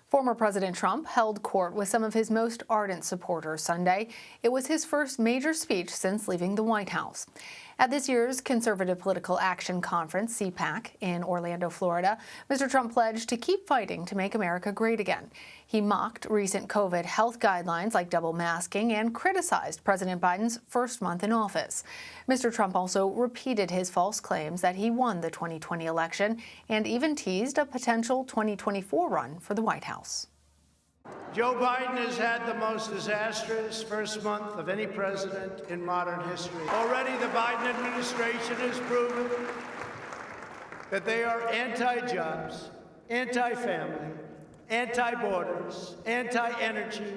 Former President Trump held court with some of his most ardent supporters Sunday. It was his first major speech since leaving the White House. At this year's Conservative Political Action Conference, CPAC, in Orlando, Florida, Mr. Trump pledged to keep fighting to make America great again. He mocked recent COVID health guidelines like double masking and criticized President Biden's first month in office. Mr. Trump also repeated his false claims that he won the 2020 election and even teased a potential 2024 run for the White House. Joe Biden has had the most disastrous first month of any president in modern history. Already the Biden administration has proven that they are anti-jobs, anti-family, anti-borders, anti-energy,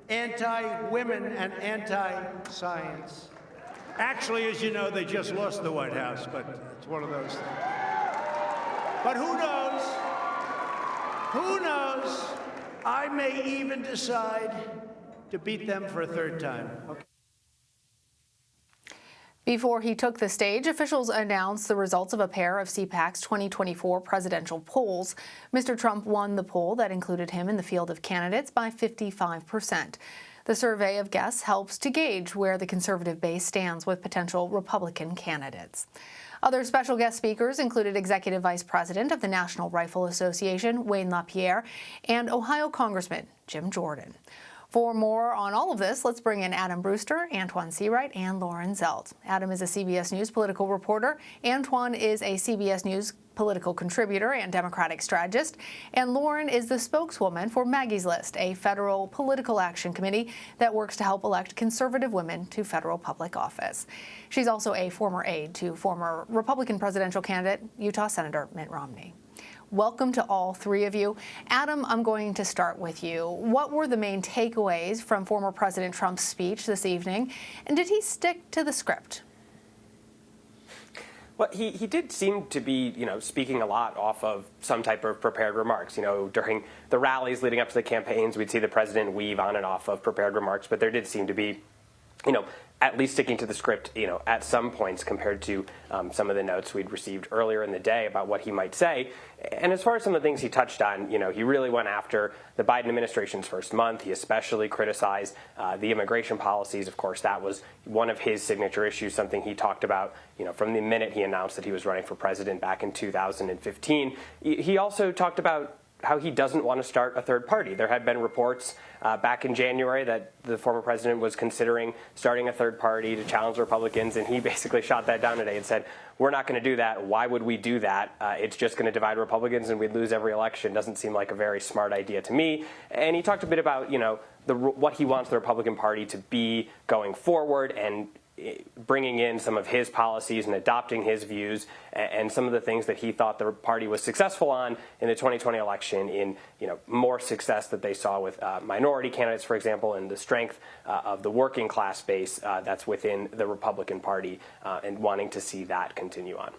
anti-women, and anti-science. Actually, as you know, they just lost the White House, but it's one of those things. But who knows? Who knows? I may even decide to beat them for a third time. Okay. Before he took the stage, officials announced the results of a pair of CPAC's 2024 presidential polls. Mr. Trump won the poll that included him in the field of candidates by 55%. The survey of guests helps to gauge where the conservative base stands with potential Republican candidates. Other special guest speakers included Executive Vice President of the National Rifle Association, Wayne LaPierre, and Ohio Congressman Jim Jordan. For more on all of this, let's bring in Adam Brewster, Antjuan Seawright, and Lauren Zelt. Adam is a CBS News political reporter. Antjuan is a CBS News political contributor and Democratic strategist. And Lauren is the spokeswoman for Maggie's List, a federal political action committee that works to help elect conservative women to federal public office. She's also a former aide to former Republican presidential candidate, Utah Senator Mitt Romney. Welcome to all three of you. Adam, I'm going to start with you. What were the main takeaways from former President Trump's speech this evening, and did he stick to the script? Well, he did seem to be, speaking a lot off of some type of prepared remarks. During the rallies leading up to the campaigns, we'd see the president weave on and off of prepared remarks, but there did seem to be, at least sticking to the script, at some points compared to some of the notes we'd received earlier in the day about what he might say. And as far as some of the things he touched on, he really went after the Biden administration's first month. He especially criticized the immigration policies. Of course, that was one of his signature issues, something he talked about, from the minute he announced that he was running for president back in 2015. He also talked about how he doesn't want to start a third party. There had been reports back in January that the former president was considering starting a third party to challenge Republicans, and he basically shot that down today and said, we're not going to do that. Why would we do that? It's just going to divide Republicans and we'd lose every election. Doesn't seem like a very smart idea to me. And he talked a bit about, what he wants the Republican Party to be going forward and bringing in some of his policies and adopting his views and some of the things that he thought the party was successful on in the 2020 election in, more success that they saw with minority candidates, for example, and the strength of the working class base that's within the Republican Party and wanting to see that continue on.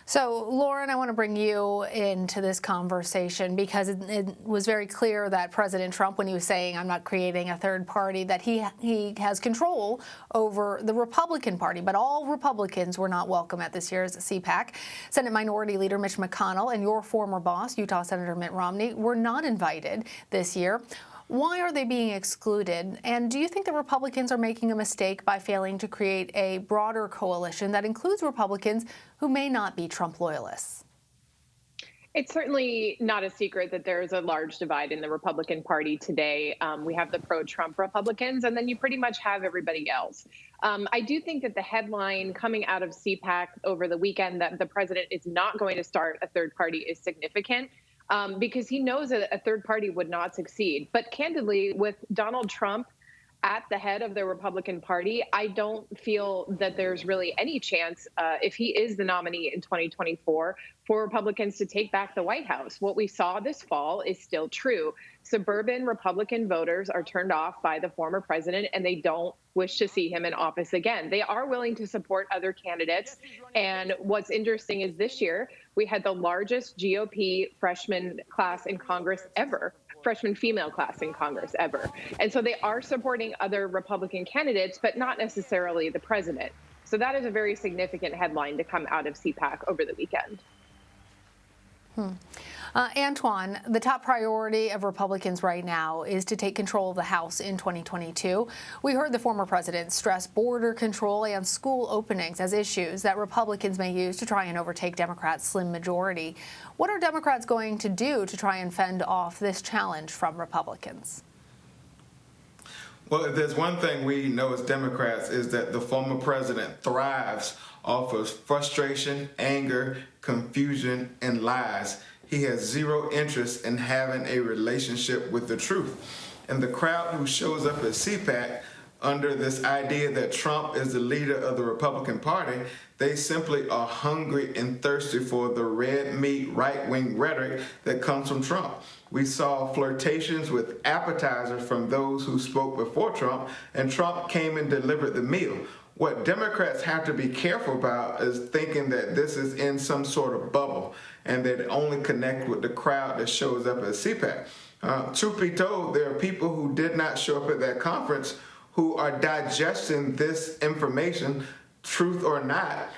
So, Lauren, I want to bring you into this conversation because it was very clear that President Trump, when he was saying, I'm not creating a third party, that he has control over the Republican Party. But all Republicans were not welcome at this year's CPAC. Senate Minority Leader Mitch McConnell and your former boss, Utah Senator Mitt Romney, were not invited this year. Why are they being excluded? And do you think the Republicans are making a mistake by failing to create a broader coalition that includes Republicans who may not be Trump loyalists? It's certainly not a secret that there is a large divide in the Republican Party today. We have the pro-Trump Republicans, and then you pretty much have everybody else. I do think that the headline coming out of CPAC over the weekend that the president is not going to start a third party is significant. Because he knows that a third party would not succeed. But candidly, with Donald Trump at the head of the Republican Party, I don't feel that there's really any chance, if he is the nominee in 2024, for Republicans to take back the White House. What we saw this fall is still true. Suburban Republican voters are turned off by the former president, and they don't wish to see him in office again. They are willing to support other candidates. And what's interesting is this year, we had the largest GOP freshman class in Congress ever, freshman female class in Congress ever. And so they are supporting other Republican candidates, but not necessarily the president. So that is a very significant headline to come out of CPAC over the weekend. Antjuan, the top priority of Republicans right now is to take control of the House in 2022. We heard the former president stress border control and school openings as issues that Republicans may use to try and overtake Democrats' slim majority. What are Democrats going to do to try and fend off this challenge from Republicans? Well, if there's one thing we know as Democrats is that the former president thrives off of frustration, anger, confusion, and lies. He has zero interest in having a relationship with the truth. And the crowd who shows up at CPAC under this idea that Trump is the leader of the Republican Party, they simply are hungry and thirsty for the red meat right-wing rhetoric that comes from Trump. We saw flirtations with appetizers from those who spoke before Trump, and Trump came and delivered the meal. What Democrats have to be careful about is thinking that this is in some sort of bubble and that it only connect with the crowd that shows up at CPAC. Truth be told, there are people who did not show up at that conference who are digesting this information, truth or not,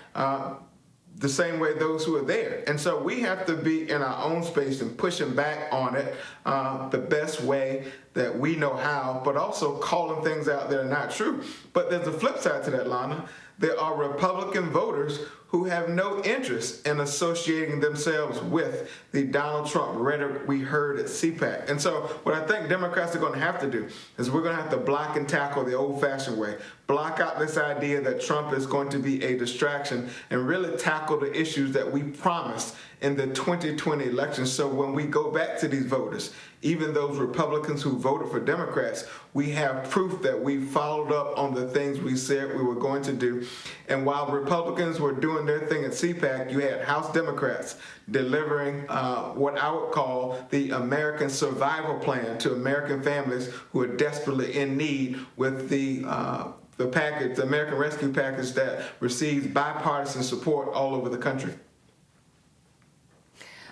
the same way those who are there. And so we have to be in our own space and pushing back on it the best way that we know how, but also calling things out that are not true. But there's a flip side to that, Lana. There are Republican voters who have no interest in associating themselves with the Donald Trump rhetoric we heard at CPAC. And so what I think Democrats are going to have to do is we're going to have to block and tackle the old-fashioned way. Block out this idea that Trump is going to be a distraction and really tackle the issues that we promised in the 2020 election. So when we go back to these voters, even those Republicans who voted for Democrats, we have proof that we followed up on the things we said we were going to do. And while Republicans were doing their thing at CPAC, you had House Democrats delivering what I would call the American survival plan to American families who are desperately in need with the package, the American Rescue Package that receives bipartisan support all over the country.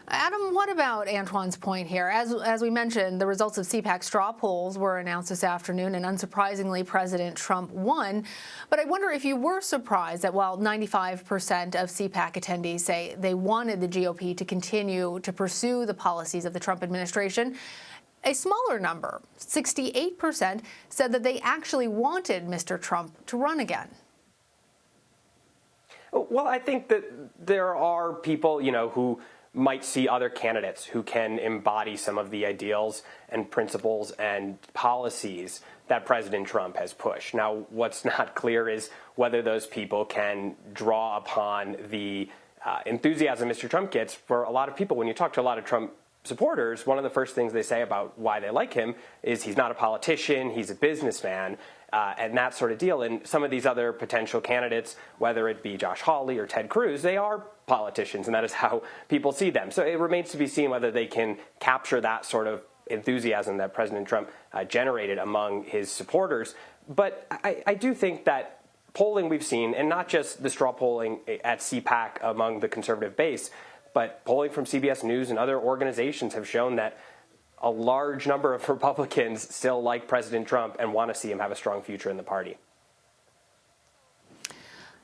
Adam, what about Antjuan's point here? As we mentioned, the results of CPAC straw polls were announced this afternoon, and unsurprisingly, President Trump won. But I wonder if you were surprised that while 95% of CPAC attendees say they wanted the GOP to continue to pursue the policies of the Trump administration, a smaller number, 68%, said that they actually wanted Mr. Trump to run again. Well, I think that there are people, who might see other candidates who can embody some of the ideals and principles and policies that President Trump has pushed. Now, what's not clear is whether those people can draw upon the enthusiasm Mr. Trump gets. For a lot of people, when you talk to a lot of Trump supporters, one of the first things they say about why they like him is he's not a politician, he's a businessman, and that sort of deal. And some of these other potential candidates, whether it be Josh Hawley or Ted Cruz, they are politicians, and that is how people see them. So it remains to be seen whether they can capture that sort of enthusiasm that President Trump generated among his supporters. But I do think that polling we've seen, and not just the straw polling at CPAC among the conservative base, but polling from CBS News and other organizations have shown that a large number of Republicans still like President Trump and want to see him have a strong future in the party.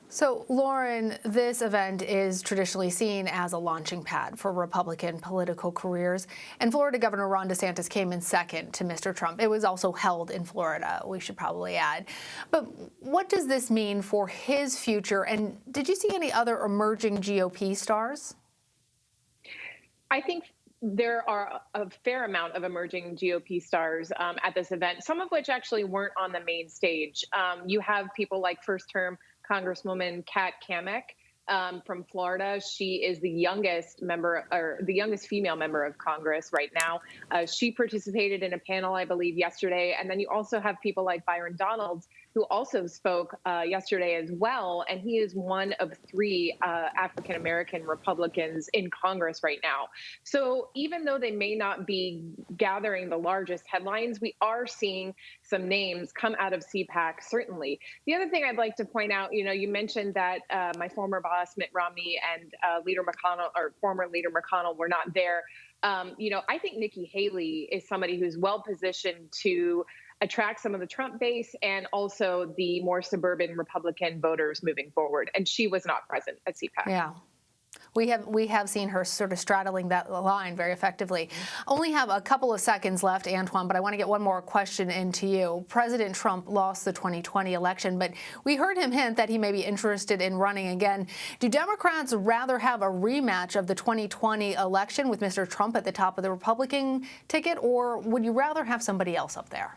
So, Lauren, this event is traditionally seen as a launching pad for Republican political careers. And Florida Governor Ron DeSantis came in second to Mr. Trump. It was also held in Florida, we should probably add. But what does this mean for his future? And did you see any other emerging GOP stars? I think there are a fair amount of emerging GOP stars at this event, some of which actually weren't on the main stage. You have people like first-term Congresswoman Kat Cammack from Florida. She is the youngest member, or the youngest female member of Congress right now. She participated in a panel, I believe, yesterday. And then you also have people like Byron Donalds, who also spoke yesterday as well. And he is one of three African-American Republicans in Congress right now. So even though they may not be gathering the largest headlines, we are seeing some names come out of CPAC, certainly. The other thing I'd like to point out, you mentioned that my former boss, Mitt Romney, and Leader McConnell, or former Leader McConnell, were not there. I think Nikki Haley is somebody who's well positioned to attract some of the Trump base and also the more suburban Republican voters moving forward. And she was not present at CPAC. Yeah. We have seen her sort of straddling that line very effectively. Only have a couple of seconds left, Antjuan, but I want to get one more question into you. President Trump lost the 2020 election, but we heard him hint that he may be interested in running again. Do Democrats rather have a rematch of the 2020 election with Mr. Trump at the top of the Republican ticket, or would you rather have somebody else up there?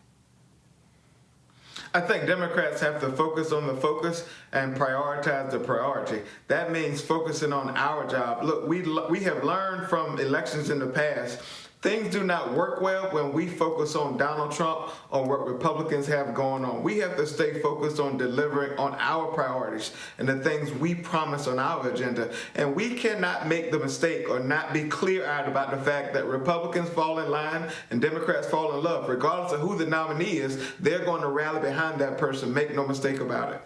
I think Democrats have to focus on the focus and prioritize the priority. That means focusing on our job. Look, we have learned from elections in the past, things do not work well when we focus on Donald Trump or what Republicans have going on. We have to stay focused on delivering on our priorities and the things we promise on our agenda. And we cannot make the mistake or not be clear-eyed about the fact that Republicans fall in line and Democrats fall in love. Regardless of who the nominee is, they're going to rally behind that person. Make no mistake about it.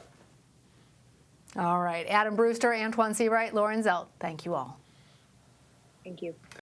All right. Adam Brewster, Antjuan Seawright, Lauren Zelt, thank you all. Thank you.